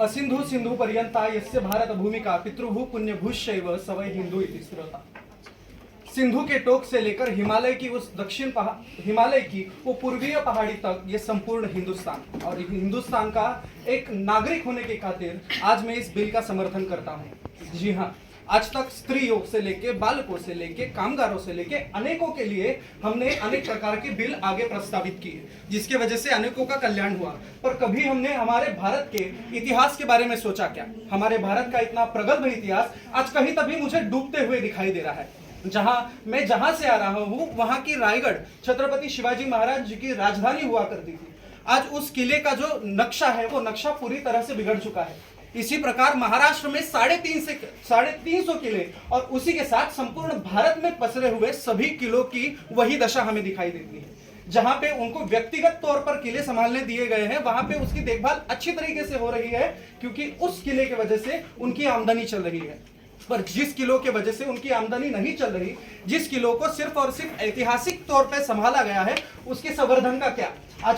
असिंधु सिंधु पर्यंता यस्य भारत भूमिका पितृभू पुण्यभूश्चैव स वै हिंदू इति श्रुता। सिंधु के टोक से लेकर हिमालय की उस हिमालय की वो पूर्वीय पहाड़ी तक ये संपूर्ण हिंदुस्तान और हिंदुस्तान का एक नागरिक होने के खातिर आज मैं इस बिल का समर्थन करता हूँ। जी हाँ, आज तक स्त्रियों से लेके बालकों से लेके कामगारों से लेके अनेकों के लिए हमने अनेक प्रकार के बिल आगे प्रस्तावित किए, जिसके वजह से अनेकों का कल्याण हुआ। पर कभी हमने हमारे भारत के इतिहास के बारे में सोचा क्या? हमारे भारत का इतना प्रगल्भ इतिहास आज कहीं तभी मुझे डूबते हुए दिखाई दे रहा है। जहां से आ रहा हूं वहां की रायगढ़ छत्रपति शिवाजी महाराज जी की राजधानी हुआ करती थी। आज उस किले का जो नक्शा है वो नक्शा पूरी तरह से बिगड़ चुका है। इसी प्रकार महाराष्ट्र में 350 किले और उसी के साथ संपूर्ण भारत में पसरे हुए सभी किलों की वही दशा हमें दिखाई देती है। जहां पे उनको व्यक्तिगत तौर पर किले संभालने दिए गए हैं वहां पे उसकी देखभाल अच्छी तरीके से हो रही है, क्योंकि उस किले की वजह से उनकी आमदनी चल रही है। पर जिस किलों के वजह से उनकी आमदनी नहीं चल रही, जिस किलों को सिर्फ और सिर्फ ऐतिहासिक तौर पे संभाला गया है, उसके संवर्धन का क्या? आज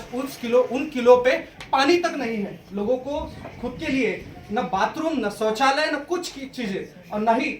उन किलों पे पानी तक नहीं है। लोगों को खुद के लिए न बाथरूम, न शौचालय, न कुछ की चीजें, और न ही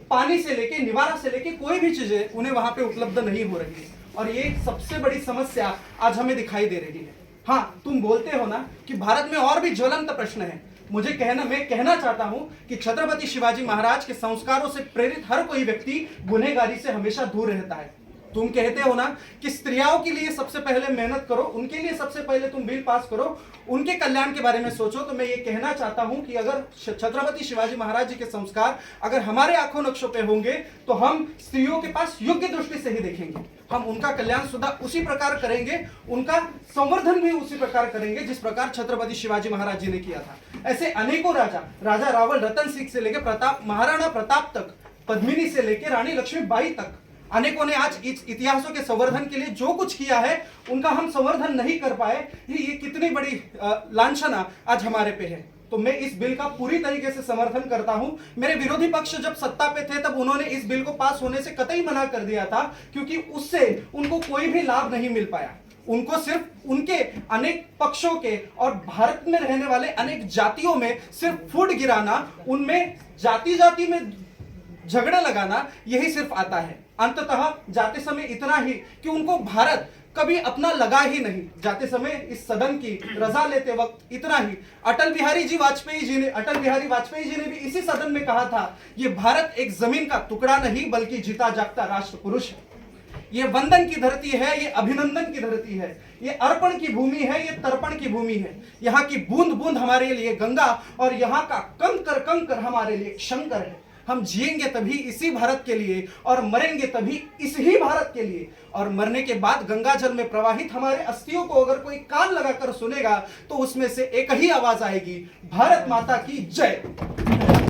पानी से लेके निवारा से लेके कोई भी चीजें उन्हें वहां पे उपलब्ध नहीं हो रही है। और ये सबसे बड़ी समस्या आज हमें दिखाई दे रही है। हाँ, तुम बोलते हो ना कि भारत में और भी ज्वलंत प्रश्न है। मैं कहना चाहता हूं कि छत्रपति शिवाजी महाराज के संस्कारों से प्रेरित हर कोई व्यक्ति गुनहगारी से हमेशा दूर रहता है। तुम कहते हो ना कि स्त्रियों के लिए सबसे पहले मेहनत करो, उनके लिए सबसे पहले तुम बिल पास करो, उनके कल्याण के बारे में सोचो। तो मैं ये कहना चाहता हूं कि अगर छत्रपति शिवाजी महाराज जी के संस्कार अगर हमारे आंखों नक्शों पे होंगे तो हम स्त्रियों के पास योग्य दृष्टि से ही देखेंगे। हम उनका कल्याण सुधा उसी प्रकार करेंगे, उनका संवर्धन भी उसी प्रकार करेंगे जिस प्रकार छत्रपति शिवाजी महाराज जी ने किया था। ऐसे अनेकों राजा रावल रतन सिंह से लेकर महाराणा प्रताप तक, पद्मिनी से लेकर रानी लक्ष्मीबाई तक, अनेकों ने आज इस इतिहासों के संवर्धन के लिए जो कुछ किया है उनका हम संवर्धन नहीं कर पाए। ये कितनी बड़ी लांछना आज हमारे पे है। तो मैं इस बिल का पूरी तरीके से समर्थन करता हूं। मेरे विरोधी पक्ष जब सत्ता पे थे तब उन्होंने इस बिल को पास होने से कतई मना कर दिया था, क्योंकि उससे उनको कोई भी लाभ नहीं मिल पाया। उनको सिर्फ उनके अनेक पक्षों के और भारत में रहने वाले अनेक जातियों में सिर्फ फूट गिराना, उनमें जाति में झगड़ा लगाना, यही सिर्फ आता है। अंततः जाते समय इतना ही कि उनको भारत कभी अपना लगा ही नहीं। जाते समय इस सदन की रजा लेते वक्त इतना ही, अटल बिहारी वाजपेयी जी ने भी इसी सदन में कहा था, ये भारत एक जमीन का टुकड़ा नहीं बल्कि जीता जागता राष्ट्र पुरुष है। ये वंदन की धरती है, ये अभिनंदन की धरती है, ये अर्पण की भूमि है, ये तर्पण की भूमि है। यहाँ की बूंद बूंद हमारे लिए गंगा और यहाँ का कंकर कंकर हमारे लिए शंकर है। हम जिएंगे तभी इसी भारत के लिए और मरेंगे तभी इस ही भारत के लिए। और मरने के बाद गंगा जल में प्रवाहित हमारे अस्थियों को अगर कोई कान लगाकर सुनेगा तो उसमें से एक ही आवाज आएगी, भारत माता की जय।